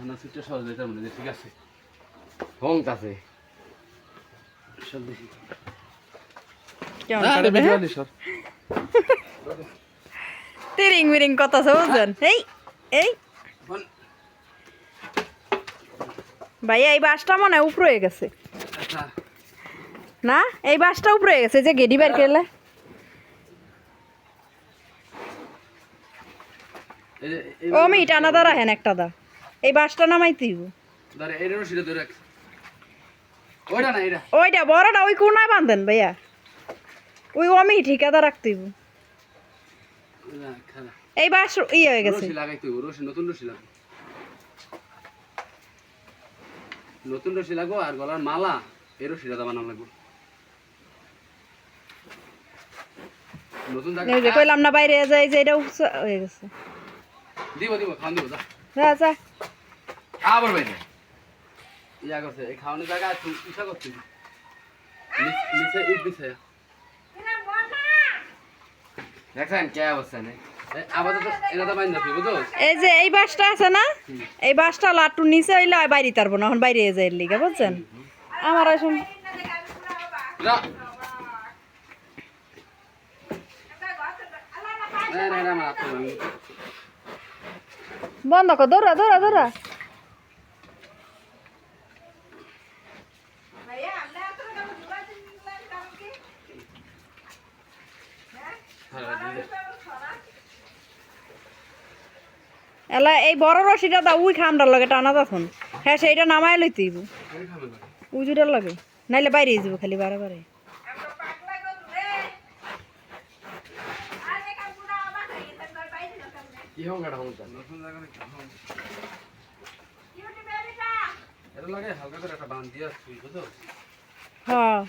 না সুইটটা সহজ হয়ে যাবে ঠিক আছে হং আছে সব দেখি কেমন করে বেশি সর তিরিং মিরিং কথা বুঝছেন এই ভাইয়া এই বাসটা মনে হয় উপরে হয়ে গেছে আচ্ছা না এই বাসটা উপরে হয়ে গেছে যে গেডি বার করলে ও মি টানা দা রাখেন একটা দা এই বাসটা নামাই তুই ধরে এই রশিটা ধরে রাখ ওইটা না এটা ওইটা বড়টা ওই কোনায় বাঁধেন ভাইয়া ওই অমি ঠিকাদা রাখতেই খালা এই বাস ইয়ে হয়ে গেছে রশি লাগাইতে হবে রশি নতুন রশি লাগবে নতুন রশি লাগবো আর গলার মালা এই রশিটা দা বানাম লাগবে নতুন জায়গা এই যে কইলাম না বাইরে যাই যে এটা হয়ে গেছে দিব খাওয়ান দিব যা যা যা আবার বাইরে ইয়া করছে এই খাওয়ানোর জায়গা তুই ইচ্ছা করছিস নিচে ইট দিছে দেখেন কে অবস্থা নেই আপাতত এটা তো বাইন্দা তুই বুঝছো এই যে এই বাসটা আছে না এই বাসটা লাট্টু নিচে হইলে আর বাইরে তারবো না এখন বাইরে যাই লিগা বুঝছেন আমার আসুন না না আমার আপনি বন্ধ কর দৌড়া দৌড়া দৌড়া এলা এই বড় রশিটা দা উই খামটার লগে টানা তখন হ্যাঁ সেইটা নামায় লইতে দিব উজুটার লাগে নাইলে বাইরে যাবো খালি বারে বারে কি হং গাড়া হং নতুন জায়গা নাকি এটা লাগে হালকা করে একটা বাঁধ দিয়ে তুই বুঝছো হ্যাঁ